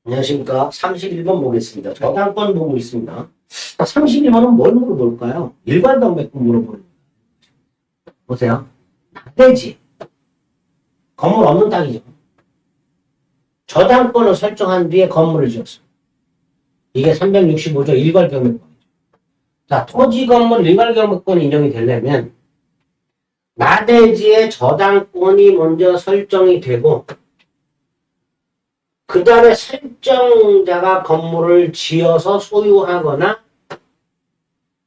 안녕하십니까. 31번 보겠습니다. 저당권 보고 있습니다. 31번은 뭘 물어볼까요? 일괄경매권 물어보는 거예요. 보세요. 나대지. 건물 없는 땅이죠. 저당권을 설정한 뒤에 건물을 지었어요. 이게 365조 일괄경매권이죠. 자, 토지 건물 일괄경매권이 인정이 되려면 나대지의 저당권이 먼저 설정이 되고 그 다음에 설정자가 건물을 지어서 소유하거나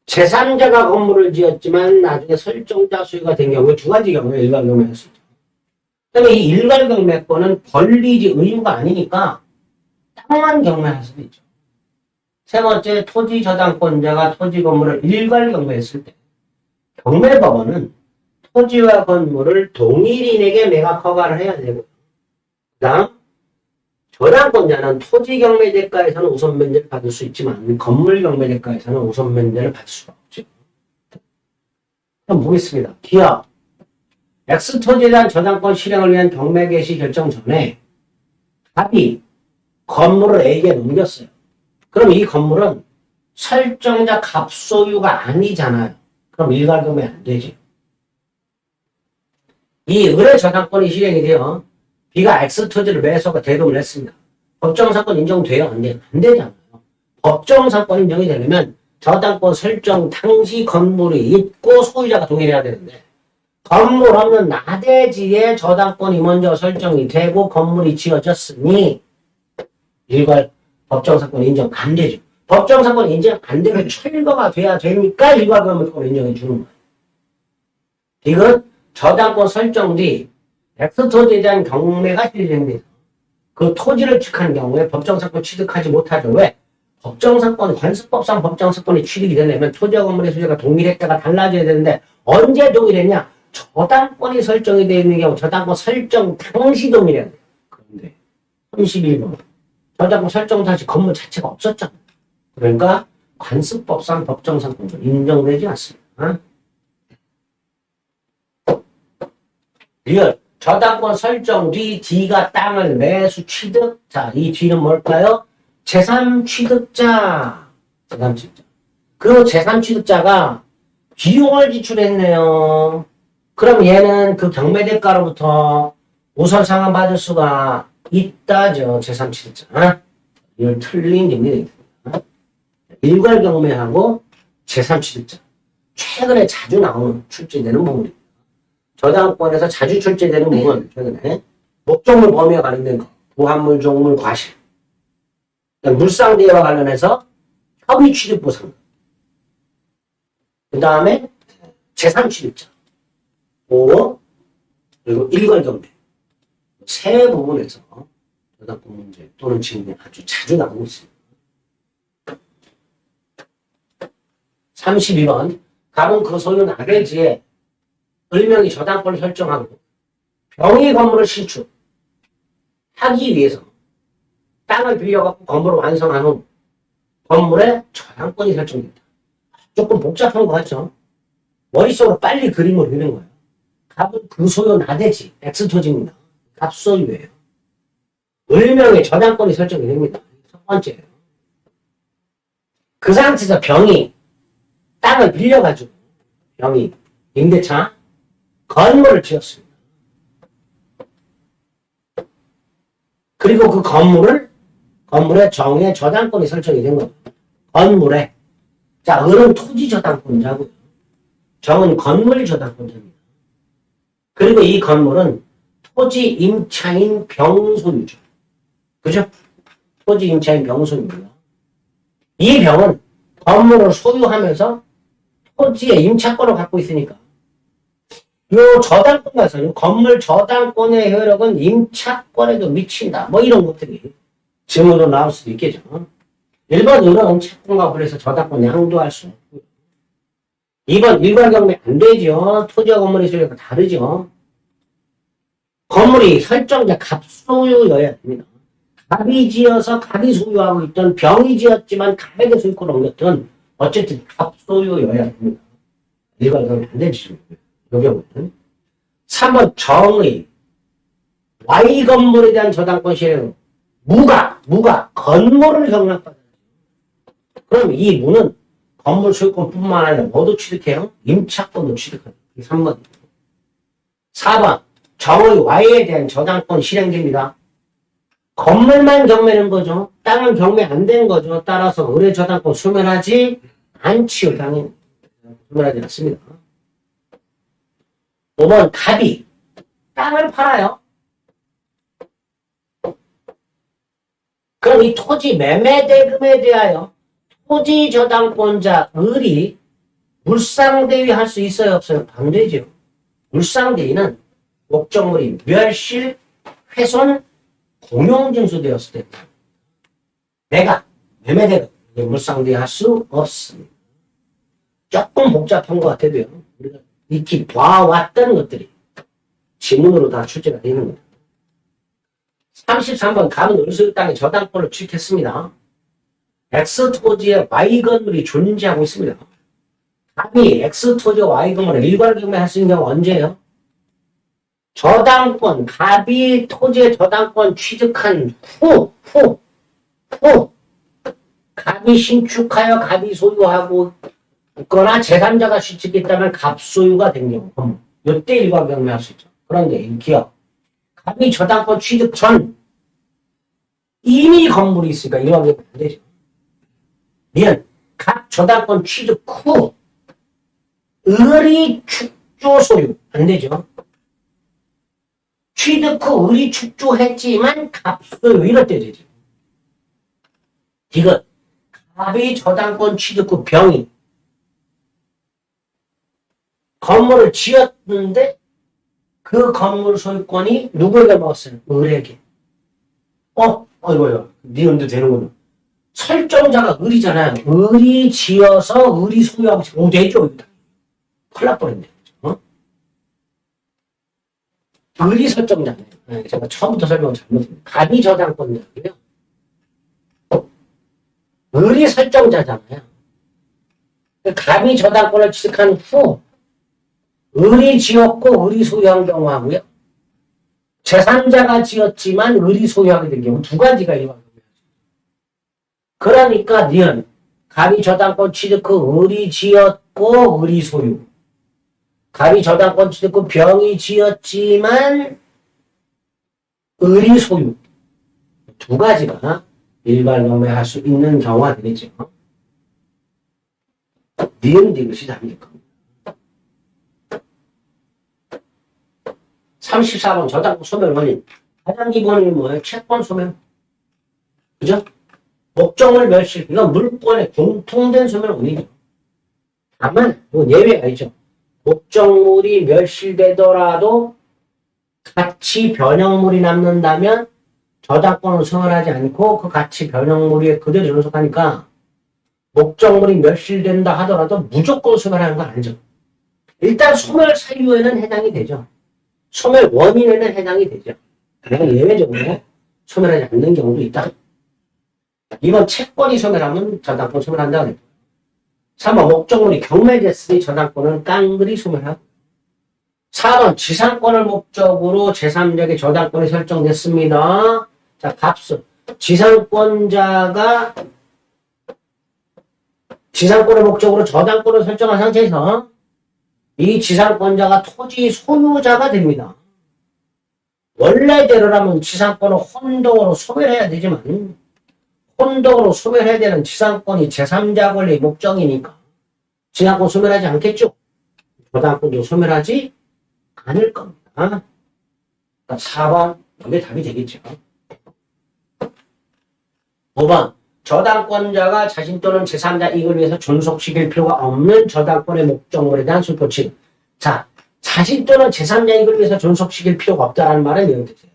제3자가 건물을 지었지만 나중에 설정자 소유가 된 경우에 두 가지 경우에 일괄경매할 수 있죠. 그다음에 이 일괄경매권은 권리지 의무가 아니니까 땅만 경매할 수도 있죠. 세 번째, 토지 저당권자가 토지 건물을 일괄경매했을 때 경매법원은 토지와 건물을 동일인에게 매각 허가를 해야 되고 그 다음 저당권자는 토지 경매대가에서는 우선 면제를 받을 수 있지만 건물 경매대가에서는 우선 면제를 받을 수가 없죠. 한번 보겠습니다. 기업 X토지에 대한 저당권 실행을 위한 경매 개시 결정 전에 갑이 건물을 A에게 넘겼어요. 그럼 이 건물은 설정자 갑 소유가 아니잖아요. 그럼 일괄경매 안 되지. 이 의뢰 저당권이 실행이 돼요. B가 X토지를 매수하고 대금을 했습니다. 법정사건 인정돼요? 안 돼요? 안 되잖아요. 법정사건 인정이 되려면 저당권 설정 당시 건물이 있고 소유자가 동일해야 되는데 건물 없는 나대지에 저당권이 먼저 설정이 되고 건물이 지어졌으니 일괄 법정사건 인정 안 되죠. 법정사건 인정 안 되면 철거가 돼야 되니까 일괄경매권 인정해 주는 거예요. 이건 저당권 설정 뒤 X토지에 대한 경매가 실행돼서 그 토지를 취득하는 경우에 법정사건 취득하지 못하죠. 왜? 법정사건, 관습법상 법정사건이 취득이 되려면 토지와 건물의 소유가 동일했다가 달라져야 되는데 언제 동일했냐? 저당권이 설정이 되어 있는 경우 저당권 설정 당시 동일해야 돼요. 그런데 31번 저당권 설정 당시 건물 자체가 없었잖아요. 그러니까 관습법상 법정사건은 인정되지 않습니다. 리얼 저당권 설정 뒤 D가 땅을 매수 취득. 자, 이 D는 뭘까요? 제3취득자. 제3취득자. 그 제3취득자가 비용을 지출했네요. 그럼 얘는 그 경매대가로부터 우선 상환받을 수가 있다죠. 제3취득자. 이걸 틀린 경매입니다. 일괄경매하고 제3취득자. 최근에 자주 나오는 출제되는 부분입니다. 저당권에서 자주 출제되는 부분, 최근에 목적물 범위와 관련된 거, 부합물, 종물, 과실, 물상대와 관련해서 협의 취득 보상, 그 다음에 제3취득자, 보호, 그리고 일괄경매 세 부분에서 저당권 문제 또는 지금 아주 자주 나오고 있습니다. 32번 갑은 그 소유 나대지에 을명이 저당권을 설정하고 병의 건물을 신축하기 위해서 땅을 빌려갖고 건물을 완성한 후 건물에 저당권이 설정된다. 조금 복잡한 거 같죠? 머릿속으로 빨리 그림을 그리는 거예요. 갑은 그 소유 나대지, X토지입니다. 갑 소유예요. 을명의 저당권이 설정이 됩니다. 첫 번째예요. 그 상태에서 병이 땅을 빌려가지고 병이 임대차 건물을 지었습니다. 그리고 그 건물의 정의 저당권이 설정이 된 겁니다. 건물에. 자, 을은 토지 저당권자고요. 정은 건물 저당권자입니다. 그리고 이 건물은 토지 임차인 병소유죠. 그죠? 토지 임차인 병소유입니다. 이 병은 건물을 소유하면서 토지의 임차권을 갖고 있으니까 요 저당권에서는 건물 저당권의 효력은 임차권에도 미친다. 뭐 이런 것들이 증언으로 나올 수도 있겠죠. 1번 을은 채권과 불에서 저당권 양도할 수 없고요. 2번 일괄경매 안 되죠. 토지와 건물의 소유가 다르죠. 건물이 설정자 갑소유여야 됩니다. 갑이 지어서 갑이 소유하고 있던 병이 지었지만 갑에게 소유권을 옮겼던 어쨌든 갑소유여야 됩니다. 일괄경매 안 되죠. 요 경우는 3번 정의 Y 건물에 대한 저당권 실행 무가 건물을 경락받아요. 그럼 이 무는 건물 소유권뿐만 아니라 뭐도 취득해요? 임차권도 취득해요. 3번. 4번. 정의 Y에 대한 저당권 실행됩니다. 건물만 경매는 거죠. 땅은 경매 안 된 거죠. 따라서 의뢰 저당권 소멸하지 않지요. 당연히 소멸하지 않습니다. 5번. 갑이 땅을 팔아요. 그럼 이 토지 매매 대금에 대하여 토지 저당권자 을이 물상대위 할 수 있어요? 없어요? 안 되죠. 물상대위는 목적물이 멸실, 훼손, 공용징수되었을 때 내가 매매 대금 물상대위 할 수 없습니다. 조금 복잡한 것 같아도요. 우리가 익히 봐왔던 것들이 지문으로 다 출제가 되는 겁니다. 33번 갑은 을소유 땅의 저당권을 취득했습니다. X 토지에 Y 건물이 존재하고 있습니다. 갑이 X 토지와 Y 건물을 일괄 경매할 수 있는 경우 언제예요? 저당권, 갑이 토지의 저당권 취득한 후, 갑이 신축하여 갑이 소유하고 있거나 제3자가 취득했다면 갑 소유가 된 경우, 이때 일괄 경매할 수 있죠. 그런데 이 기업, 갑이 저당권 취득 전 이미 건물이 있으니까 일괄 경매 안 되죠. 니은 갑 저당권 취득 후 을이 축조 소유 안 되죠. 취득 후 을이 축조했지만 갑 소유 이럴 때 되죠. 이건 갑이 저당권 취득 후 병이 건물을 지었는데 그 건물 소유권이 누구에게 먹었어요? 을에게. 이거요. 니은도 되는구나. 설정자가 을이잖아요. 을이 지어서 을이 소유하고 있어요. 되죠. 큰일 날 뻔했네. 을이 설정자네요. 네, 제가 처음부터 설명을 잘못했네요. 갑이 저당권자고요. 을이 설정자잖아요. 갑이 저당권을 취득한 후 을이 지었고 을이 소유한 경우하고요. 제3자가 지었지만 을이 소유하게 된 경우 두 가지가 일반적이에요. 그러니까 니은 갑이 저당권 취득 후 을이 지었고 을이 소유. 갑이 저당권 취득 후 병이 지었지만 을이 소유. 두 가지가 일괄 경매할 수 있는 경우가 되겠죠. 니은 디귿이 답일 겁니다. 34번 저당권 소멸 원인. 가장 기본이 뭐예요? 채권 소멸. 그죠? 목적물 멸실. 이건 물권의 공통된 소멸 원인이죠. 다만, 이건 예외가 있죠. 목적물이 멸실되더라도 가치 변형물이 남는다면 저당권을 소멸하지 않고 그 가치 변형물이 그대로 존속하니까 목적물이 멸실된다 하더라도 무조건 소멸하는 건 아니죠. 일단 소멸 사유에는 해당이 되죠. 소멸 원인에는 해당이 되죠. 예외적으로 소멸하지 않는 경우도 있다. 이번 채권이 소멸하면 저당권 소멸한다고 했고 3번 목적물이 경매됐으니 저당권은 깡그리 소멸하고 4번 지상권을 목적으로 제3자에게 저당권이 설정됐습니다. 자, 값은 지상권자가 지상권을 목적으로 저당권을 설정한 상태에서 이 지상권자가 토지 소유자가 됩니다. 원래대로라면 지상권을 혼동으로 소멸해야 되지만 혼동으로 소멸해야 되는 지상권이 제3자 권리 목적이니까 지상권 소멸하지 않겠죠? 저당권도 소멸하지 않을 겁니다. 그러니까 4번 이게 답이 되겠죠. 5번 저당권자가 자신 또는 제3자 이익을 위해서 존속시킬 필요가 없는 저당권의 목적물에 대한 술포침. 자, 자신 또는 제3자 이익을 위해서 존속시킬 필요가 없다라는 말은 이런 뜻이에요.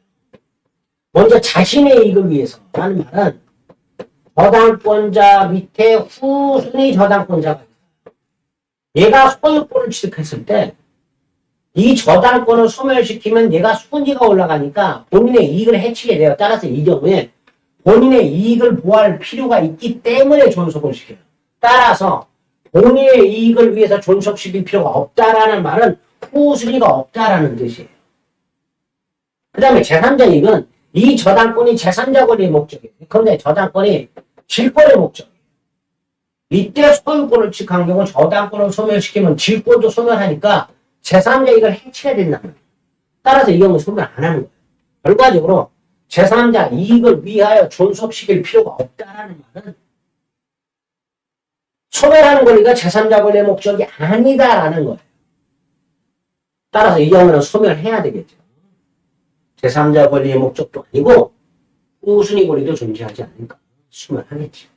먼저 자신의 이익을 위해서라는 말은 저당권자 밑에 후순위 저당권자가 있어요. 얘가 소유권을 취득했을 때 이 저당권을 소멸시키면 얘가 순위가 올라가니까 본인의 이익을 해치게 돼요. 따라서 이 경우에 본인의 이익을 보호할 필요가 있기 때문에 존속을 시켜요. 따라서 본인의 이익을 위해서 존속시킬 필요가 없다라는 말은 후순위가 없다라는 뜻이에요. 그 다음에 제3자 이익은 이 저당권이 제3자 권리의 목적이에요. 그런데 저당권이 질권의 목적이에요. 이때 소유권을 취득한 경우 저당권을 소멸시키면 질권도 소멸하니까 제3자 이익을 해치해야 된다는 거예요. 따라서 이 경우 소멸 안 하는 거예요. 결과적으로 제3자 이익을 위하여 존속시킬 필요가 없다라는 말은 소멸하는 권리가 제3자 권리의 목적이 아니다라는 거예요. 따라서 이 경우는 소멸해야 되겠죠. 제3자 권리의 목적도 아니고 후순위 권리도 존재하지 않으니까 소멸하겠죠.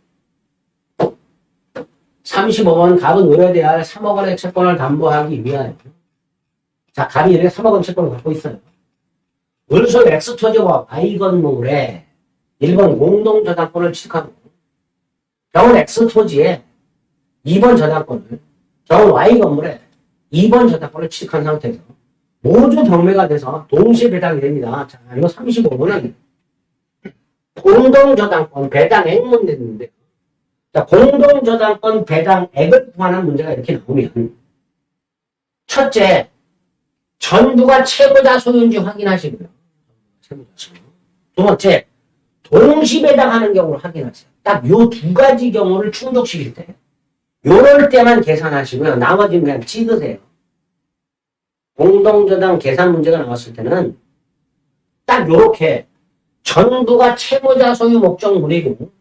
35번 갑은 의뢰돼야 할 3억 원의 채권을 담보하기 위하여 자, 갑이 이렇게 3억 원 채권을 갖고 있어요. 을소 X토지와 Y 건물에 1번 공동저당권을 취득하고 경은 X토지에 2번 저당권을 경은 Y 건물에 2번 저당권을 취득한 상태에서 모두 경매가 돼서 동시에 배당이 됩니다. 자, 이거 35번은 공동저당권 배당액 문제인데 자, 공동저당권 배당액을 구하는 문제가 이렇게 나오면 첫째, 전부가 채무자 소유인지 확인하시고요. 두 번째, 동시배당하는 경우를 확인하세요. 딱 요 두 가지 경우를 충족시킬 때 요럴 때만 계산하시고요. 나머지는 그냥 찍으세요. 공동저당 계산 문제가 나왔을 때는 딱 요렇게 전부가 채무자 소유 목적물이고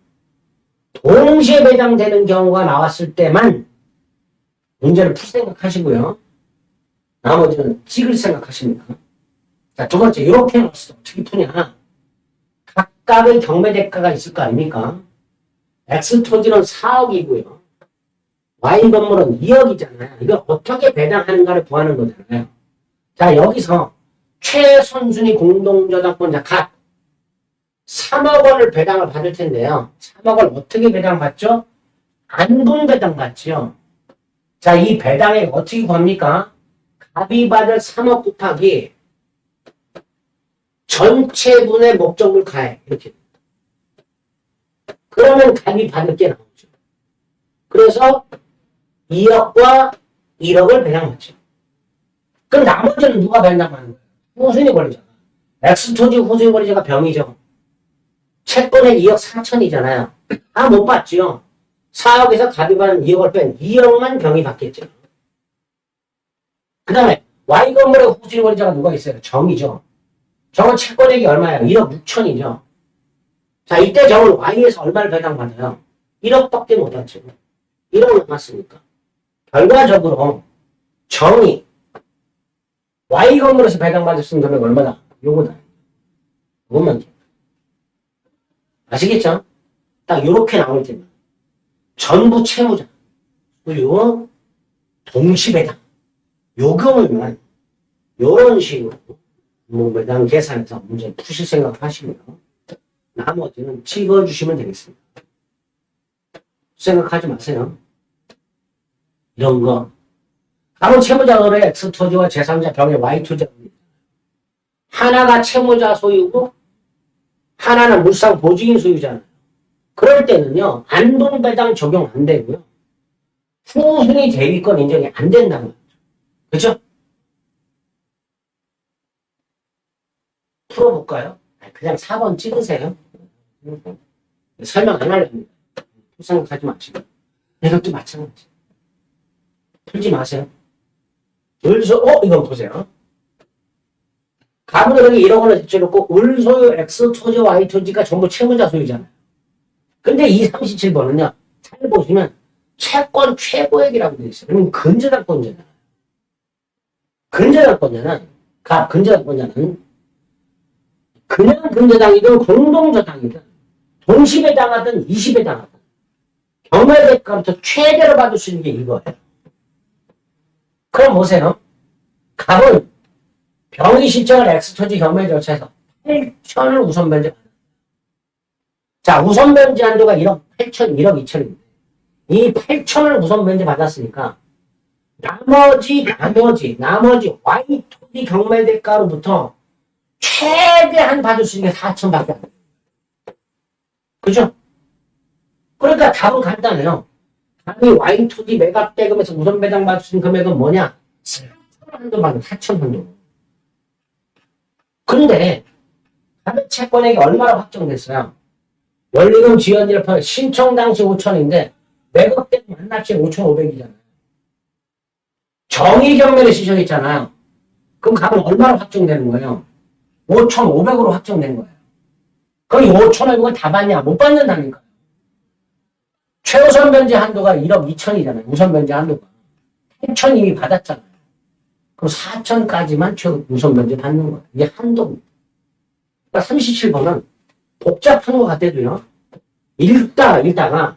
동시에 배당되는 경우가 나왔을 때만 문제를 풀 생각하시고요. 나머지는 찍을 생각하십니다. 자, 두 번째, 이렇게 해놨어. 어떻게 푸냐. 각각의 경매 대가가 있을 거 아닙니까? X토지는 4억이고요. Y 건물은 2억이잖아요. 이걸 어떻게 배당하는가를 구하는 거잖아요. 자, 여기서 최선순위 공동저당권자 각 3억 원을 배당을 받을 텐데요. 3억 원 어떻게 배당받죠? 안분 배당받죠. 자, 이 배당액 어떻게 구합니까? 갑이 받을 3억 곱하기 전체 분의 목적물 가해. 이렇게. 그러면 갑이 받을 게 나오죠. 그래서 2억과 1억을 배당받죠. 그럼 나머지는 누가 배당받는 거예요? 후순위 권리자가. X토지 후순위 권리자가 병이죠. 채권액 2억 4천이잖아요. 다 못 받죠. 4억에서 갑이 받는 2억을 뺀 2억만 병이 받겠죠. 그 다음에 Y 건물의 후순위 권리자가 누가 있어요? 정이죠. 정은 채권액이 얼마예요? 1억 6천이죠. 자, 이때 정은 Y에서 얼마를 배당받아요? 1억밖에 못 받죠. 1억 남았으니까. 결과적으로 정이 Y 건물에서 배당받을 수 있는 금액 얼마다? 요거다. 요것만. 아시겠죠? 딱 요렇게 나올 때만. 전부 채무자. 그리고 동시배당. 요 경우만 요런 식으로 배당 계산해서 문제 푸실 생각하시고요. 나머지는 찍어주시면 되겠습니다. 생각하지 마세요. 이런 거. 다른 채무자들의 X토지와 제3자 병의 Y토지입니다. 하나가 채무자 소유고 하나는 물상 보증인 소유잖아요. 그럴 때는요. 안동배당 적용 안 되고요. 후순위 대위권 인정이 안 된다는 거죠. 그렇죠? 풀어볼까요? 그냥 4번 찍으세요. 설명 안 하려합니다. 생각하지 마시고. 이것도 마찬가지. 풀지 마세요. 을소, 이건 보세요. 가부들에게 1억 원을 제쳐놓고 을소유 X토지, Y토지가 전부 채무자 소유잖아요. 근데 이 37번은요, 잘 보시면 채권 최고액이라고 되어 있어요. 그럼 근저당권자잖아요. 근저당권자는, 근저당권자는 그냥 근저당이든 공동저당이든 동시배당하든 이시배당하든 경매대가부터 최대로 받을 수 있는 게 이거예요. 그럼 보세요. 갑은 병이 신청을 X토지 경매 절차에서 8천을 우선 변제 받아요. 자, 우선 변제 한도가 1억 8천, 1억 2천입니다. 이 8천을 우선 변제 받았으니까 나머지 Y토지 경매 대가로부터 최대한 받을 수 있는 게 4천밖에 안 돼요. 그죠? 그러니까 답은 간단해요. 당연히 Y토지 매각 대금에서 우선 배당 받을 수 있는 금액은 뭐냐? 4천 한도 받는 4천 한도. 근데 다른 채권액이 얼마나 확정됐어요? 원리금 지연일 편 신청 당시 5천인데 매각 때 만납시 5,500이잖아요. 정의 경매를 신청했잖아요. 그럼 값은 얼마로 확정되는 거예요? 5,500으로 확정된 거예요. 그럼 5,500을 다 받냐? 못 받는다니까요. 최우선 변제 한도가 1억 2천이잖아요. 우선 변제 한도가. 8천 이미 받았잖아요. 그럼 4천까지만 우선 변제 받는 거예요. 이게 한도입니다. 그러니까 37번은 복잡한 것 같아도요. 읽다가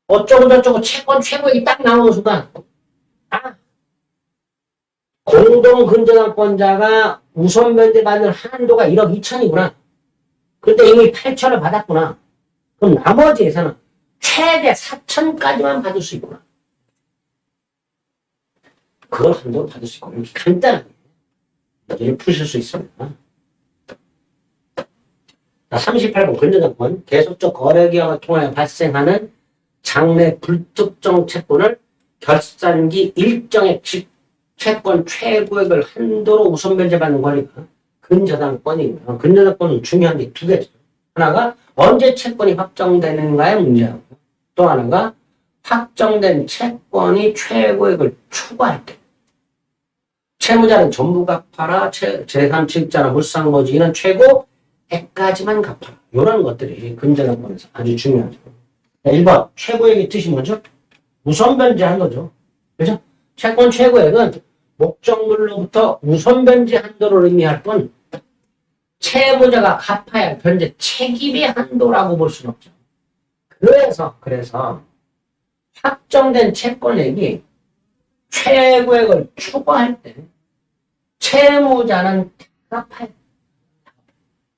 어쩌고저쩌고 채권 최고액이 딱 나오는 순간 공동근저당권자가 우선 변제받는 한도가 1억 2천이구나. 그때 이미 8천을 받았구나. 그럼 나머지 예산은 최대 4천까지만 받을 수 있구나. 그걸 한도로 받을 수 있고 이렇게 간단하게 문제를 푸실 수 있습니다. 38번 근저당권 계속적 거래기간을 통하여 발생하는 장래 불특정 채권을 결산기 일정액 채권 최고액을 한도로 우선 변제받는 권리가 근저당권이고요. 근저당권은 중요한 게 두 개죠. 하나가 언제 채권이 확정되는가의 문제하고 또 하나가 확정된 채권이 최고액을 초과할 때 채무자는 전부 갚아라, 제3층자나 물상모지 이는 최고액까지만 갚아라. 이런 것들이 근저당권에서 아주 중요하죠. 1번 최고액의 뜻이 뭐죠? 우선 변제한 거죠. 그죠? 채권 최고액은 목적물로부터 우선 변제 한도를 의미할 뿐 채무자가 갚아야 할 변제 책임의 한도라고 볼 수는 없죠. 그래서 확정된 채권액이 최고액을 초과할 때 채무자는 갚아야 돼.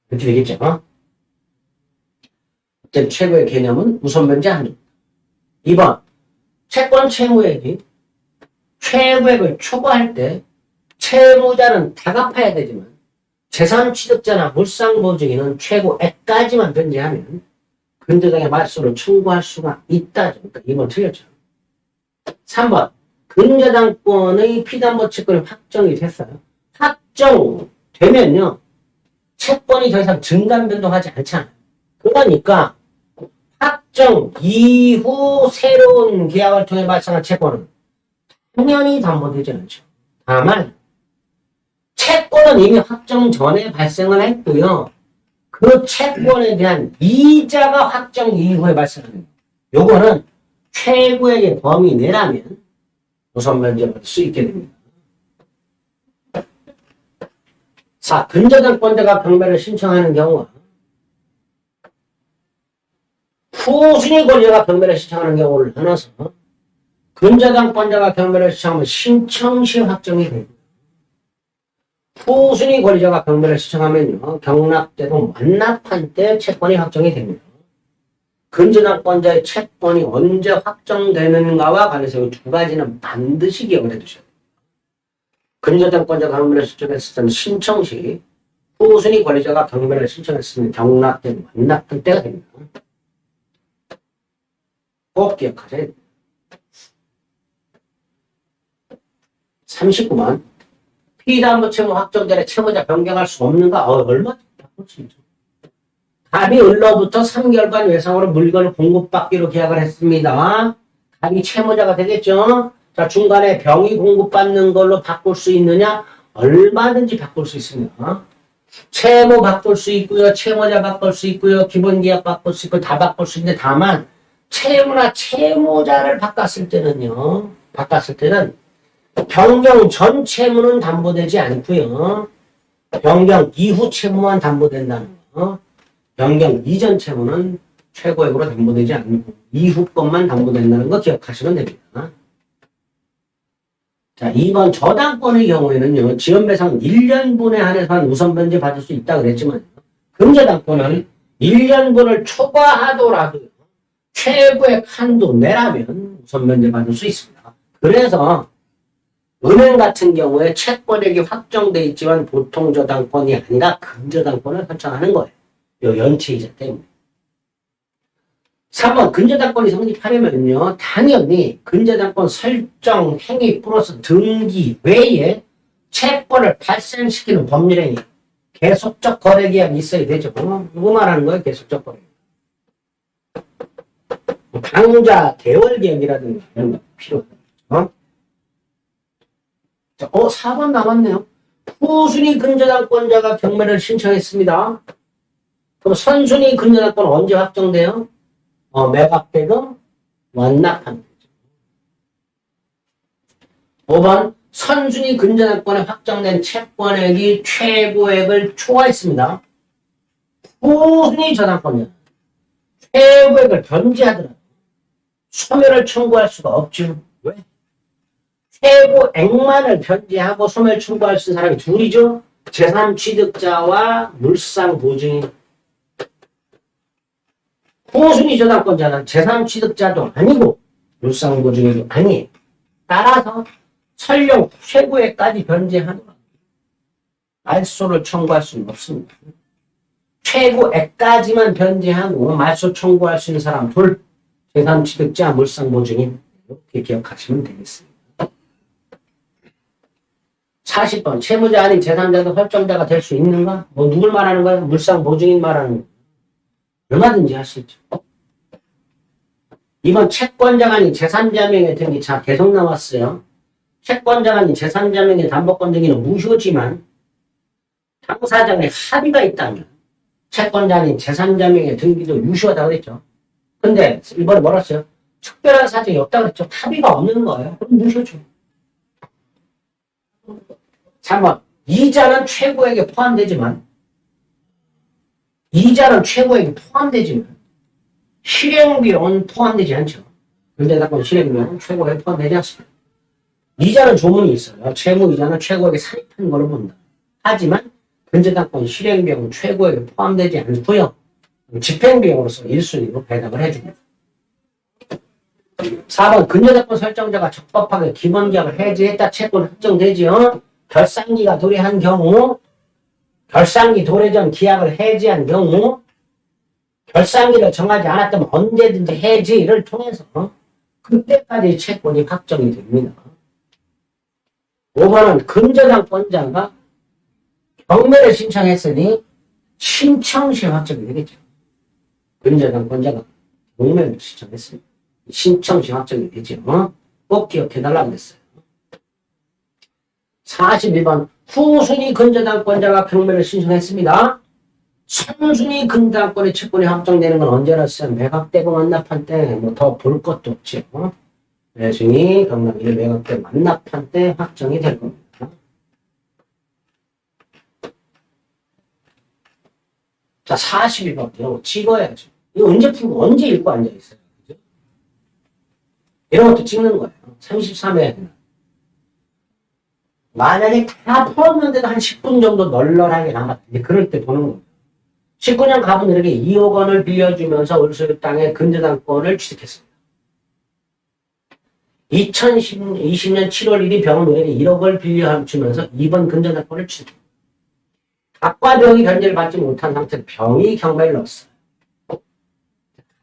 그렇게 되겠죠? 어쨌든 최고의 개념은 우선 변제 한도. 2번 채권 채무액이 최고액을 초과할 때 채무자는 다 갚아야 되지만 재산 취득자나 물상보증인은 최고액까지만 변제하면 근저당의 말소를 청구할 수가 있다죠. 그러니까 2번 틀렸죠. 3번 근저당권의 피담보 채권이 확정이 됐어요. 확정되면요. 채권이 더 이상 증감 변동하지 않잖아요. 그러니까 확정 이후 새로운 계약을 통해 발생한 채권은 당연히 담보되지 않죠. 다만 채권은 이미 확정 전에 발생을 했고요. 그 채권에 대한 이자가 확정 이후에 발생하는 거예요. 요거는 최고액의 범위 내라면 우선 변제받을 수 있게 됩니다. 4. 근저당권자가 경매를 신청하는 경우와 후순위 권리자가 경매를 신청하는 경우를 나눠서 근저당권자가 경매를 신청하면 신청 시 확정이 됩니다. 후순위 권리자가 경매를 신청하면요. 경납 때도 완납한 때 채권이 확정이 됩니다. 근저당권자의 채권이 언제 확정되는가와 관해서 이 두 가지는 반드시 기억을 해두셔야 됩니다. 근저당권자가 경매를 신청했을 때는 신청 시, 후순위 권리자가 경매를 신청했을 때는 경납 때는 완납한 때가 됩니다. 꼭 기억하셔야 됩니다. 39번 피담보 채무 확정 전에 채무자 변경할 수 없는가? 얼마 바꿀 수 있죠. 갑이 을로부터 3개월간 외상으로 물건을 공급받기로 계약을 했습니다. 갑이 채무자가 되겠죠. 자, 중간에 병이 공급받는 걸로 바꿀 수 있느냐? 얼마든지 바꿀 수 있습니다. 채무 바꿀 수 있고요. 채무자 바꿀 수 있고요. 기본계약 바꿀 수 있고 다 바꿀 수 있는데 다만 채무나 채무자를 바꿨을 때는 변경 전 채무는 담보되지 않고요. 변경 이후 채무만 담보된다는 거. 변경 이전 채무는 최고액으로 담보되지 않고 이후 것만 담보된다는 거 기억하시면 됩니다. 자, 2번 저당권의 경우에는요. 지연배상은 1년분에 한해서만 우선변제 받을 수 있다 그랬지만 근저당권은 1년분을 초과하더라도 최고액 한도 내라면 우선변제 받을 수 있습니다. 그래서 은행 같은 경우에 채권액이 확정돼 있지만 보통 저당권이 아니라 근저당권을 설정하는 거예요. 요 연체이자 때문에. 3번 근저당권이 성립하려면요. 당연히 근저당권 설정 행위 플러스 등기 외에 채권을 발생시키는 법률행위 계속적 거래 계약이 있어야 되죠. 누구 말하는 거예요? 계속적 거래. 강자 대월 계약이라든가 이런 거 필요해요. 자, 4번 남았네요. 후순위 근저당권자가 경매를 신청했습니다. 그럼 선순위 근저당권 언제 확정돼요? 매각대금 완납한 거죠. 5번 선순위 근저당권에 확정된 채권액이 최고액을 초과했습니다. 후순위 저당권자는 최고액을 변제하더라도 소멸을 청구할 수가 없죠. 왜? 최고액만을 변제하고 소멸 청구할 수 있는 사람이 둘이죠. 재산 취득자와 물상 보증인. 후순위 저당권자는 재산 취득자도 아니고 물상 보증인도 아니에요. 따라서 설령 최고액까지 변제하더라도 말소를 청구할 수는 없습니다. 최고액까지만 변제하고 말소 청구할 수 있는 사람 둘, 재산 취득자, 물상 보증인. 이렇게 기억하시면 되겠습니다. 40번 채무자 아닌 제3자도 설정자가 될 수 있는가? 누굴 말하는 거예요? 물상 보증인 말하는 거예요. 얼마든지 할 수 있죠. 이번 채권자가 아닌 제3자명의 등기. 자, 계속 나왔어요. 채권자가 아닌 제3자명의 담보권 등기는 무효지만 당사자 간에 합의가 있다면 채권자 아닌 제3자명의 등기도 유효하다고 그랬죠. 근데 이번에 뭐라 했어요? 특별한 사정이 없다고 그랬죠. 합의가 없는 거예요. 그럼 무효죠. 3번 이자는 최고액에 포함되지만 실행비용은 포함되지 않죠. 근저당권 실행비용은 최고액에 포함되지 않습니다. 이자는 조문이 있어요. 채무이자는 최고액에 산입한 걸로 본다. 하지만 근저당권 실행비용은 최고액에 포함되지 않고요. 집행비용으로서 1순위로 배당을 해줍니다. 4번 근저당권 설정자가 적법하게 기본계약을 해지했다. 채권 확정되지요. 결산기가 도래한 경우, 결산기 도래 전 계약을 해지한 경우, 결산기를 정하지 않았다면 언제든지 해지를 통해서 그때까지 채권이 확정이 됩니다. 5번은 근저당권자가 경매를 신청했으니 신청 시 확정이 되겠죠. 근저당권자가 경매를 신청했으니 신청 시 확정이 되죠. 꼭 기억해달라고 했어요. 41번 후순위 근저당권자가 경매를 신청했습니다. 선순위 근저당권의 채권이 확정되는 건 언제라서 매각되고 완납한 때 뭐 더 볼 것도 없죠. 매순위 경락이 매각되고 완납한 때 확정이 될 겁니다. 자, 42번 이런 거 찍어야죠. 이거 언제 풀고 언제 읽고 앉아있어요. 그죠? 이런 것도 찍는 거예요. 33회 만약에 다 풀었는데도 한 10분 정도 널널하게 남았다. 이제 그럴 때 보는 겁니다. 19년 갑은 이렇게 2억 원을 빌려주면서 을소유 땅에 근저당권을 취득했습니다. 2020년 7월 1일 병원 의원에 1억을 빌려주면서 2번 근저당권을 취득했습니다. 갑과 병이 변제를 받지 못한 상태로 병이 경매를 넣었어요.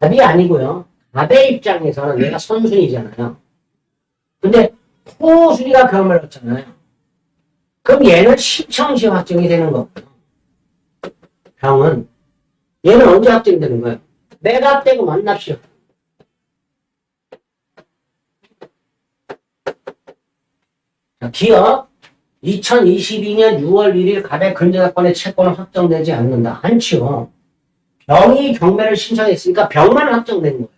갑이 아니고요. 갑의 입장에서는 얘가 선순위잖아요. 근데 후순위가 경매를 넣었잖아요. 그럼 얘는 신청시 확정이 되는 거고요. 병은 얘는 언제 확정이 되는 거예요? 매각되고 만납시오. 자, 기업 2022년 6월 1일 갑의 근저당권의 채권은 확정되지 않는다. 않지요. 병이 경매를 신청했으니까 병만 확정된 거예요.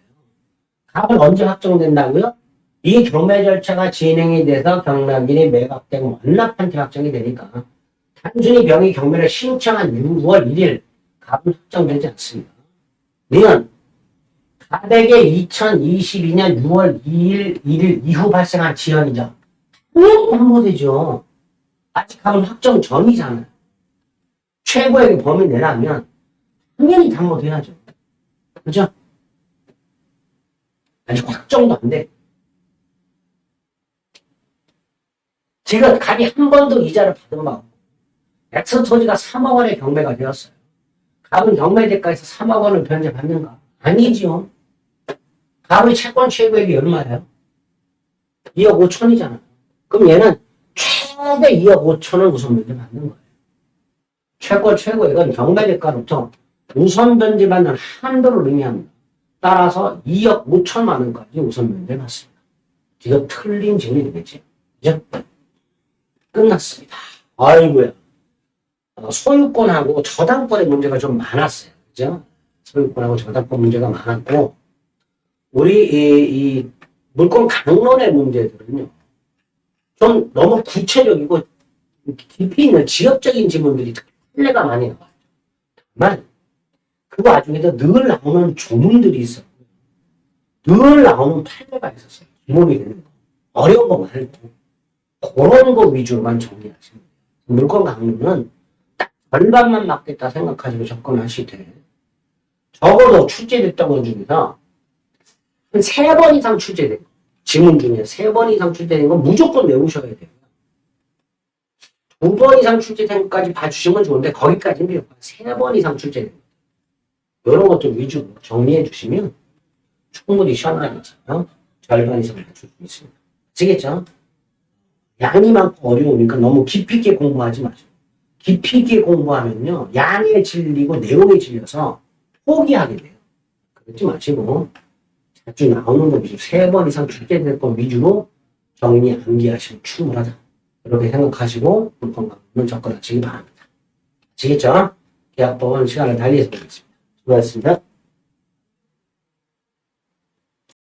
갑은 언제 확정된다고요? 이 경매 절차가 진행이 돼서 경락인이 매각되고 완납한 테 확정이 되니까 단순히 병이 경매를 신청한 6월 1일 갑은 확정되지 않습니다. 이는 갑에게 2022년 6월 1일 이후 발생한 지연이죠. 왜 담보되죠? 아직 갑은 확정 전이잖아요. 최고액의 범위 내라면 당연히 담보돼야죠. 그죠? 아직 확정도 안 돼. 지금 갑이 한 번도 이자를 받은 바 없고 엑스토지가 3억 원의 경매가 되었어요. 갑은 경매 대가에서 3억 원을 변제받는가? 아니지요. 갑의 채권 최고액이 얼마예요? 2억 5천이잖아요. 그럼 얘는 최대 2억 5천을 우선 변제받는 거예요. 최고 이건 경매대가로부터 우선 변제받는 한도를 의미합니다. 따라서 2억 5천만 원까지 우선 변제받습니다. 이거 틀린 질문이 되겠지. 그죠? 끝났습니다. 아이고야. 소유권하고 저당권의 문제가 좀 많았어요. 그죠? 소유권하고 저당권 문제가 많았고, 우리 이 물권 강론의 문제들은요, 좀 너무 구체적이고 깊이 있는 지역적인 질문들이 판례가 많이 나와요. 다만 그 와중에도 늘 나오는 조문들이 있었고, 늘 나오는 판례가 있었어요. 기본이 되는 거. 어려운 거 말고 그런 거 위주로만 정리하시면 돼요. 물권 강론은 딱 절반만 맞겠다 생각하시고 접근하시되, 적어도 출제됐던 것 중에서 한 3번 이상 출제된 거, 지문 중에 3번 이상 출제된 건 무조건 외우셔야 돼요. 2번 이상 출제된 것까지 봐주시면 좋은데 거기까지는 필요 없고 3번 이상 출제된 거, 이런 것들 위주로 정리해 주시면 충분히 시험관이죠. 절반 이상 맞출 수 있습니다. 아시겠죠? 양이 많고 어려우니까 너무 깊이 있게 공부하지 마시고, 깊이 있게 공부하면요 양에 질리고 내용에 질려서 포기하게 돼요. 그러지 마시고 자주 나오는 거 위주로 3번 이상 출제될 거 위주로 정리 암기하시면 충분하다. 이렇게 생각하시고 물권강론은 접근하시기 바랍니다. 아시겠죠? 계약법은 시간을 달리해서 보겠습니다. 수고하셨습니다.